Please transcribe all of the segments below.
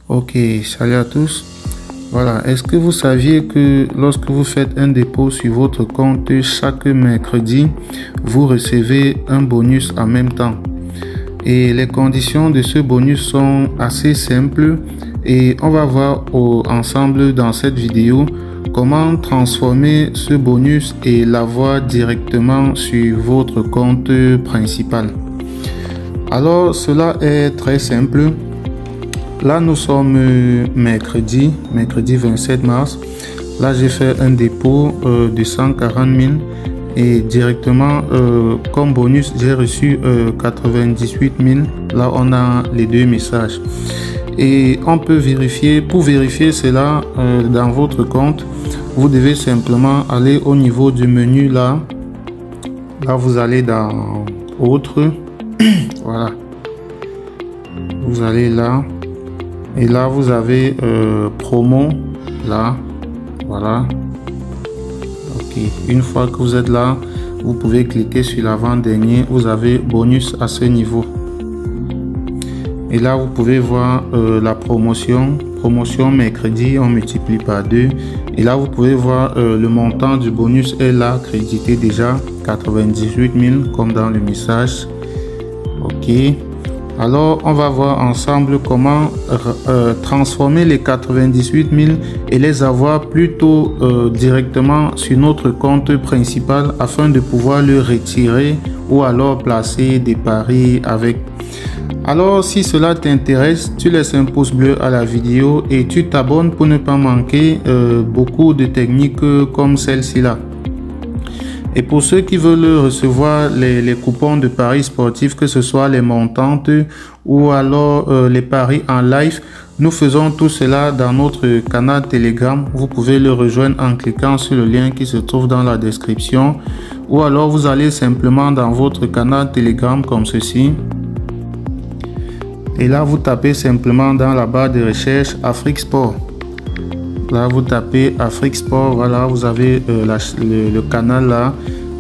Ok, salut à tous. Voilà, est-ce que vous saviez que lorsque vous faites un dépôt sur votre compte chaque mercredi, vous recevez un bonus en même temps? Et les conditions de ce bonus sont assez simples et on va voir ensemble dans cette vidéo comment transformer ce bonus et l'avoir directement sur votre compte principal. Alors cela est très simple. Là, nous sommes mercredi 27 mars. Là, j'ai fait un dépôt de 140 000 et directement, comme bonus, j'ai reçu 98 000. Là, on a les deux messages. Et on peut vérifier. Pour vérifier cela dans votre compte, vous devez simplement aller au niveau du menu là. Là, vous allez dans Autres. Voilà. Vous allez là. Et là, vous avez promo, là, voilà. Ok, une fois que vous êtes là, vous pouvez cliquer sur l'avant-dernier. Vous avez bonus à ce niveau. Et là, vous pouvez voir la promotion. Promotion mercredi, on multiplie par 2. Et là, vous pouvez voir le montant du bonus est là, crédité déjà 98 000, comme dans le message. Ok. Alors, on va voir ensemble comment transformer les 98 000 et les avoir plutôt directement sur notre compte principal afin de pouvoir le retirer ou alors placer des paris avec. Alors, si cela t'intéresse, tu laisses un pouce bleu à la vidéo et tu t'abonnes pour ne pas manquer beaucoup de techniques comme celle-ci là. Et pour ceux qui veulent recevoir les coupons de paris sportifs, que ce soit les montantes ou alors les paris en live, nous faisons tout cela dans notre canal Telegram. Vous pouvez le rejoindre en cliquant sur le lien qui se trouve dans la description. Ou alors vous allez simplement dans votre canal Telegram comme ceci. Et là vous tapez simplement dans la barre de recherche Afrique Sport. Là, vous tapez Afrique Sport, voilà, vous avez le canal là.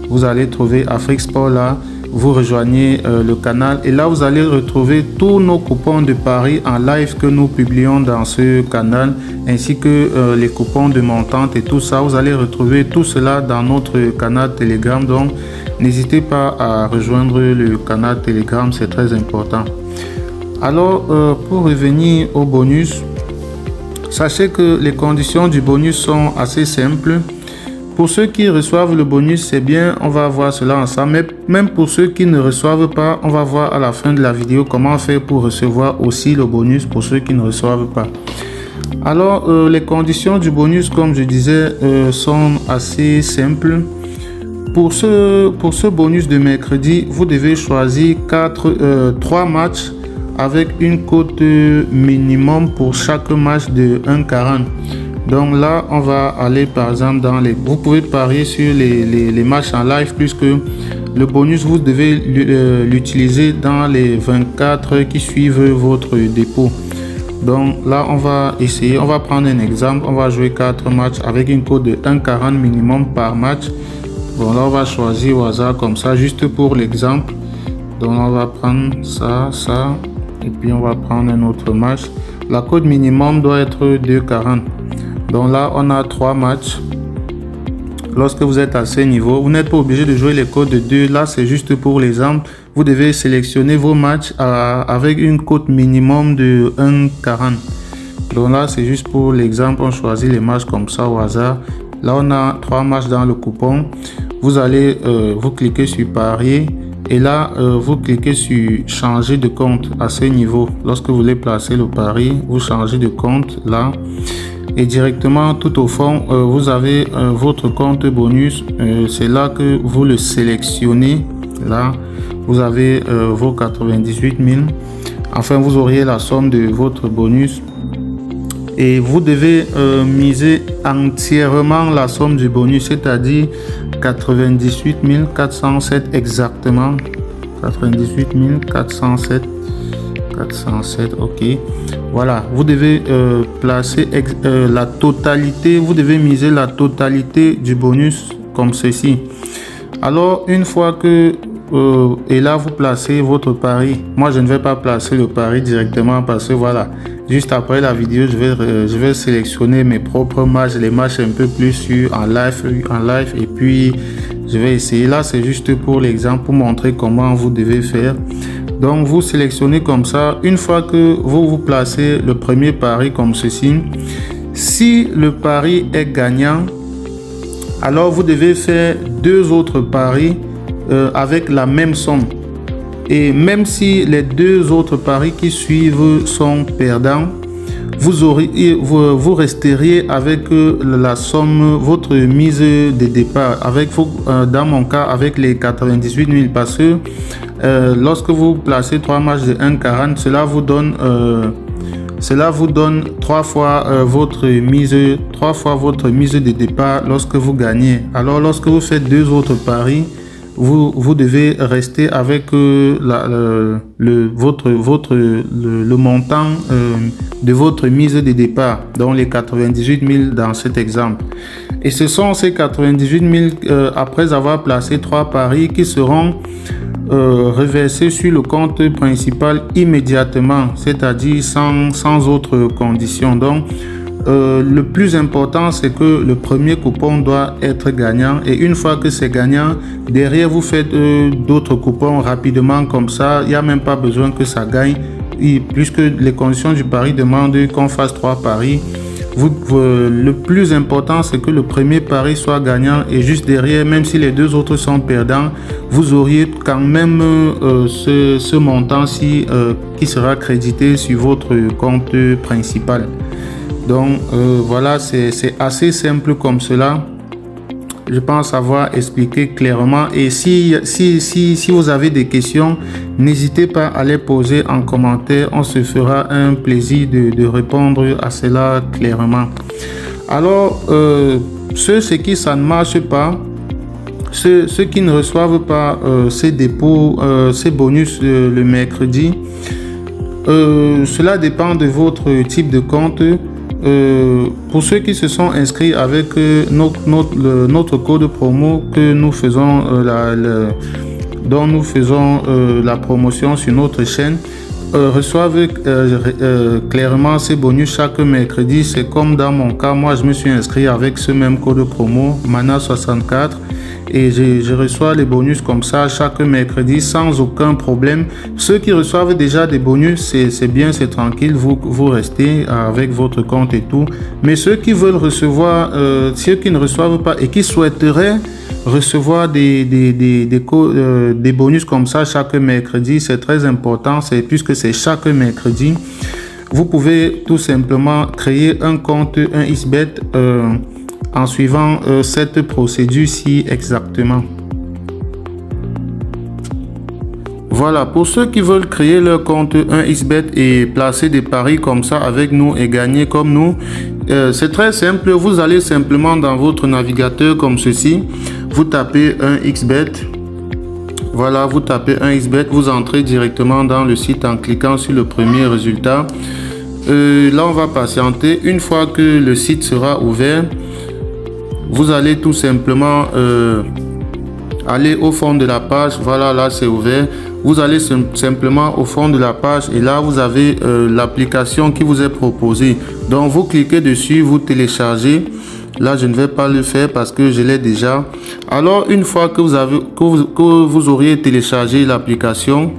Vous allez trouver Afrique Sport là. Vous rejoignez le canal et là, vous allez retrouver tous nos coupons de paris en live que nous publions dans ce canal, ainsi que les coupons de montante et tout ça. Vous allez retrouver tout cela dans notre canal Telegram. Donc, n'hésitez pas à rejoindre le canal Telegram, c'est très important. Alors, pour revenir au bonus, sachez que les conditions du bonus sont assez simples. Pour ceux qui reçoivent le bonus, c'est bien, on va voir cela ensemble. Mais même pour ceux qui ne reçoivent pas, on va voir à la fin de la vidéo comment faire pour recevoir aussi le bonus pour ceux qui ne reçoivent pas. Alors, les conditions du bonus, comme je disais, sont assez simples. Pour ce bonus de mercredi, vous devez choisir 3 matchs avec une cote minimum pour chaque match de 1,40. Donc là, on va aller par exemple dans les... Vous pouvez parier sur les matchs en live puisque le bonus, vous devez l'utiliser dans les 24 heures qui suivent votre dépôt. Donc là, on va essayer, on va prendre un exemple. On va jouer 4 matchs avec une cote de 1,40 minimum par match. Bon, là, on va choisir au hasard comme ça, juste pour l'exemple. Donc on va prendre ça, ça. Et puis on va prendre un autre match. La cote minimum doit être 2,40. Donc là, on a 3 matchs. Lorsque vous êtes à ce niveau, vous n'êtes pas obligé de jouer les cotes de 2. Là, c'est juste pour l'exemple. Vous devez sélectionner vos matchs avec une cote minimum de 1,40. Donc là, c'est juste pour l'exemple. On choisit les matchs comme ça au hasard. Là, on a 3 matchs dans le coupon. Vous allez, vous cliquez sur parier. Et là, vous cliquez sur changer de compte à ce niveau. Lorsque vous voulez placer le pari, vous changez de compte là. Et directement tout au fond, vous avez votre compte bonus. C'est là que vous le sélectionnez. Là, vous avez vos 98 000. Enfin, vous auriez la somme de votre bonus. Et vous devez miser entièrement la somme du bonus, c'est-à-dire 98 407 exactement. 98 407. 407, ok. Voilà, vous devez placer la totalité, vous devez miser la totalité du bonus comme ceci. Alors, une fois que et là vous placez votre pari. Moi je ne vais pas placer le pari directement parce que voilà, Juste après la vidéo, je vais sélectionner mes propres matchs, les matchs un peu plus en live et puis je vais essayer. Là, c'est juste pour l'exemple, pour montrer comment vous devez faire. Donc, vous sélectionnez comme ça. Une fois que vous placez le premier pari comme ceci, si le pari est gagnant, alors vous devez faire 2 autres paris avec la même somme. Et même si les 2 autres paris qui suivent sont perdants, vous resteriez avec la somme, votre mise de départ, avec dans mon cas avec les 98 000, parce que lorsque vous placez 3 matchs de 1,40, cela vous donne 3 fois votre mise de départ lorsque vous gagnez. Alors lorsque vous faites 2 autres paris, vous devez rester avec le montant de votre mise de départ, donc les 98 000 dans cet exemple. Et ce sont ces 98 000 après avoir placé 3 paris qui seront reversés sur le compte principal immédiatement, c'est-à-dire sans autre condition. Donc le plus important, c'est que le premier coupon doit être gagnant, et une fois que c'est gagnant, derrière vous faites d'autres coupons rapidement, comme ça il n'y a même pas besoin que ça gagne, puisque les conditions du pari demandent qu'on fasse 3 paris. Le plus important, c'est que le premier pari soit gagnant, et juste derrière, même si les 2 autres sont perdants, vous auriez quand même ce montant-ci qui sera crédité sur votre compte principal. Donc voilà, c'est assez simple comme cela. Je pense avoir expliqué clairement, et si vous avez des questions, n'hésitez pas à les poser en commentaire. On se fera un plaisir de répondre à cela clairement. Alors ceux qui ça ne marche pas, ceux qui ne reçoivent pas ces dépôts, ces bonus le mercredi, cela dépend de votre type de compte. Pour ceux qui se sont inscrits avec notre code promo que nous faisons dont nous faisons la promotion sur notre chaîne, reçoivent clairement ces bonus chaque mercredi. C'est comme dans mon cas, moi je me suis inscrit avec ce même code promo MANA64, et je reçois les bonus comme ça chaque mercredi sans aucun problème. Ceux qui reçoivent déjà des bonus, c'est bien, c'est tranquille, vous restez avec votre compte et tout. Mais ceux qui veulent recevoir, ceux qui ne reçoivent pas et qui souhaiteraient recevoir des bonus comme ça chaque mercredi, c'est très important, puisque c'est chaque mercredi. Vous pouvez tout simplement créer un compte, un XBET, en suivant cette procédure-ci exactement. Voilà, pour ceux qui veulent créer leur compte 1xBet et placer des paris comme ça avec nous et gagner comme nous, c'est très simple. Vous allez simplement dans votre navigateur comme ceci, vous tapez 1xBet. Voilà, vous tapez 1xBet, vous entrez directement dans le site en cliquant sur le premier résultat. Là, on va patienter. Une fois que le site sera ouvert, vous allez tout simplement aller au fond de la page. Voilà, là c'est ouvert. Vous allez simplement au fond de la page, et là vous avez l'application qui vous est proposée. Donc vous cliquez dessus, vous téléchargez. Là je ne vais pas le faire parce que je l'ai déjà. Alors une fois que vous auriez téléchargé l'application,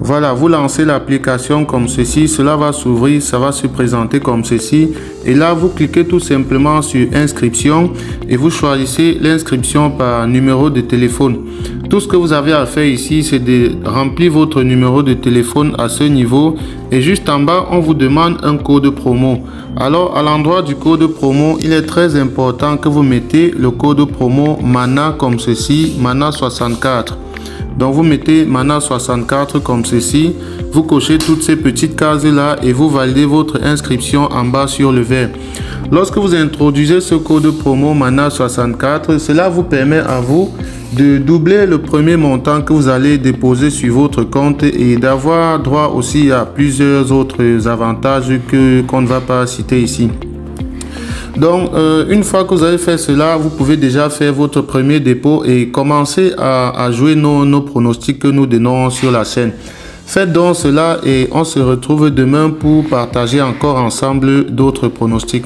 voilà, vous lancez l'application comme ceci, cela va s'ouvrir, ça va se présenter comme ceci, et là vous cliquez tout simplement sur inscription et vous choisissez l'inscription par numéro de téléphone. Tout ce que vous avez à faire ici, c'est de remplir votre numéro de téléphone à ce niveau, et juste en bas on vous demande un code promo. Alors à l'endroit du code promo, il est très important que vous mettez le code promo MANA comme ceci, MANA64. Donc vous mettez MANA64 comme ceci, vous cochez toutes ces petites cases là et vous validez votre inscription en bas sur le vert. Lorsque vous introduisez ce code promo MANA64, cela vous permet à vous de doubler le premier montant que vous allez déposer sur votre compte et d'avoir droit aussi à plusieurs autres avantages qu'on ne va pas citer ici. Donc une fois que vous avez fait cela, vous pouvez déjà faire votre premier dépôt et commencer à jouer nos pronostics que nous donnons sur la chaîne. Faites donc cela et on se retrouve demain pour partager encore ensemble d'autres pronostics.